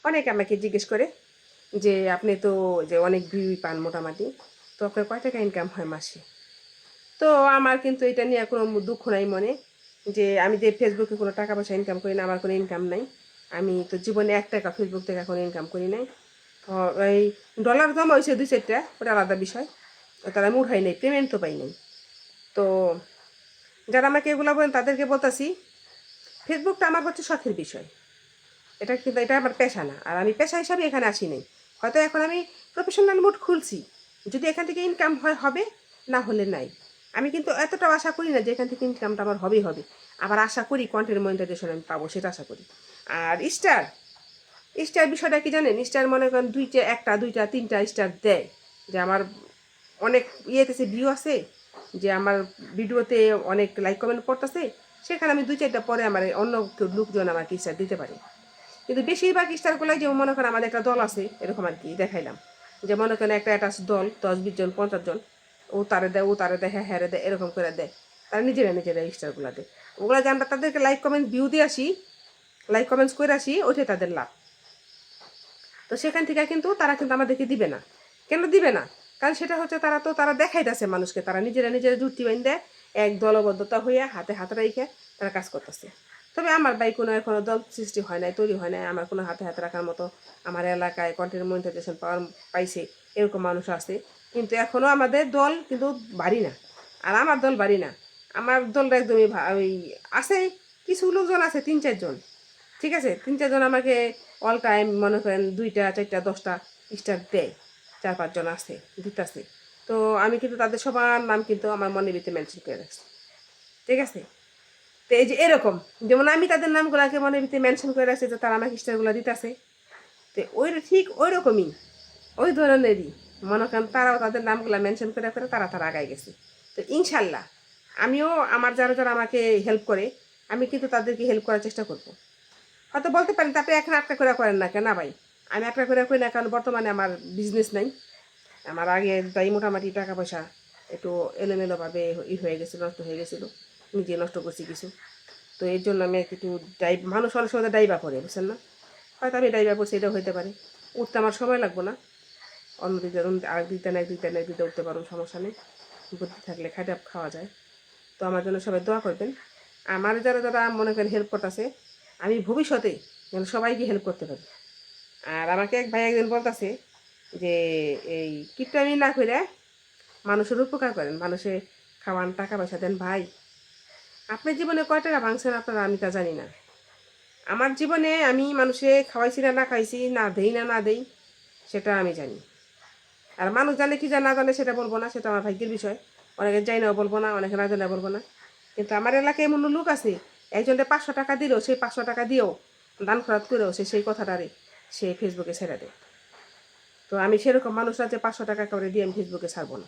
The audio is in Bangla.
অনেকে আমাকে জিজ্ঞেস করে যে আপনি তো যে অনেক ভিউ পান মোটামুটি, তো আপনার কয় টাকা ইনকাম হয় মাসে? তো আমার কিন্তু এটা নিয়ে কোনো দুঃখ নাই মনে, যে আমি যে ফেসবুকে কোনো টাকা পয়সা ইনকাম করি না, আমার কোনো ইনকাম নাই। আমি তো জীবনে 1 টাকা ফেসবুক থেকে কোনো ইনকাম করি নাই। এই ডলার জমা হয়েছে 2-4টা, ওটা আলাদা বিষয়। তারা আমি উঠাই নাই, পেমেন্ট তো পাই নাই। তো যারা আমাকে এগুলো বলেন তাদেরকে বলতাছি, ফেসবুকটা আমার হচ্ছে শখের বিষয়। এটা কিন্তু এটা আমার পেশা না, আর আমি পেশা হিসাবে এখানে আসি নাই। হয়তো এখন আমি প্রফেশনাল মোড খুলছি, যদি এখান থেকে ইনকাম হয় হবে, না হলে নাই। আমি কিন্তু এতটাও আশা করি না যে এখান থেকে ইনকামটা আমার হবেই হবে। আবার আশা করি কন্টেন্ট মনিটাইজেশন আমি পাবো, সেটা আশা করি। আর স্টার স্টার বিষয়টা কি জানেন? স্টার মনে করেন দুইটা, একটা, দুইটা, তিনটা স্টার দেয়, যে আমার অনেক ইয়েতেছে ভিউ আছে, যে আমার ভিডিওতে অনেক লাইক কমেন্ট পড়তেছে, সেখানে আমি 2-4টা পরে আমার অন্য কেউ লোকজন আমাকে স্টার দিতে পারে। কিন্তু বেশিরভাগ স্টারগুলাই যে মনে করেন আমাদের একটা দল আছে এরকম আর কি দেখাইলাম, যে মনে করেন একটা দল 10-20 জন 50 জন, ও তারে দেয়, ও তারে দেয়, হ্যাঁ হ্যাঁ দেয়, এরকম করে দেয়। তারা নিজেরা নিজেরা স্টারগুলা দেয়। ওগুলা যে আমরা তাদেরকে লাইক কমেন্ট ভিউ দিয়ে আসি, লাইক কমেন্টস করে আসি, ওইটাই তাদের লাভ। তো সেখান থেকে কিন্তু তারা কিন্তু আমাদেরকে দিবে না। কেন দিবে না? কারণ সেটা হচ্ছে তারা দেখাইতেছে মানুষকে, তারা নিজেরা নিজেরা জুটি বাইন দেয়, এক দলবদ্ধতা হইয়া হাতে হাত রেখে তারা কাজ করতেছে। তবে আমার ভাই কোনো এখনো দল সৃষ্টি হয় নাই, তৈরি হয় নাই, আমার কোনো হাতে হাতে রাখার মতো আমার এলাকায় কন্টেন্ট মনিটাইজেশন পাওয়ার পাইছে এরকম মানুষ আছে। কিন্তু এখনও আমাদের দল কিন্তু বাড়ি না। আর আমার দল বাড়ি না, আমার দলটা একদমই ওই আছে, কিছু লোকজন আছে 3-4 জন। ঠিক আছে, 3-4 জন আমাকে অল টাইম মনে করেন 2টা 4টা 10টা স্টার দেয়, 4-5 জন আছে দিতেছে। তো আমি কিন্তু তাদের সবার নাম কিন্তু আমার মনের ভিতরে মেনশন করে রাখছি। ঠিক আছে, তো এই যে এরকম, যেমন আমি তাদের নামগুলোকে মনের ভিতরে মেনশন করে রাখছি যে তারা আমাকে স্টারগুলো দিতেছে, তো ওই ঠিক ওই রকমই, ওই ধরনেরই মনে করেন তারাও তাদের নামগুলো মেনশন করে করে তারা তারা আগায় গেছে। তো ইনশাল্লাহ আমিও আমার যারা যারা আমাকে হেল্প করে, আমি কিন্তু তাদেরকে হেল্প করার চেষ্টা করব। হয়তো বলতে পারেন তারপরে এখন আপনি করে করেন না কেন? না ভাই, আমি আপনি করে করি না, কারণ বর্তমানে আমার বিজনেস নাই। আমার আগে তাই মোটামুটি টাকা পয়সা একটু এলোমেলোভাবে হয়ে গেছিলো, নষ্ট হয়ে গেছিলো, নিজে নষ্ট করছি কিছু। তো এর জন্য আমি একটু মানুষ অনেক সময় ডাইবা করে, বুঝছেন না? হয়তো আমি ডাইবা করছি, এটাও হইতে পারে। উঠতে আমার সময় লাগবো না, অন্য দিতে আরেক দিতে না, এক দিতে উঠতে পারুন, সমস্যা নেই। বুদ্ধি থাকলে খাইতে খাওয়া যায়। তো আমার জন্য সবাই দোয়া করবেন। আমার যারা যারা মনে করেন হেল্প করতেছে, আমি ভবিষ্যতে যেন সবাইকে হেল্প করতে পারি। আর আমাকে এক ভাই একদিন বলতেছে যে এই কিপটামি না করে মানুষের উপকার করেন, মানুষে খাওয়ান, টাকা পয়সা দেন। ভাই, আপনার জীবনে কয় টাকা ভাঙছেন আপনারা আমি তা জানি না। আমার জীবনে আমি মানুষে খাওয়াইছি না, না খাইছি, না দেই না, না দেই, সেটা আমি জানি। আর মানুষ জানে কি না জানে সেটা বলবো না, সেটা আমার ভাগ্যের বিষয়। অনেকে যাই নাও বলবো না, অনেকে না জানে বলবো না। কিন্তু আমার এলাকায় এমন লোক আছে, একজনকে 500 টাকা দিলেও, সেই 500 টাকা দিয়েও দান খরচ করেও সে সেই কথাটারে সে ফেসবুকে ছেড়ে দেয়। তো আমি সেরকম মানুষরা যে 500 টাকা করে দিয়ে আমি ফেসবুকে ছাড়বো না।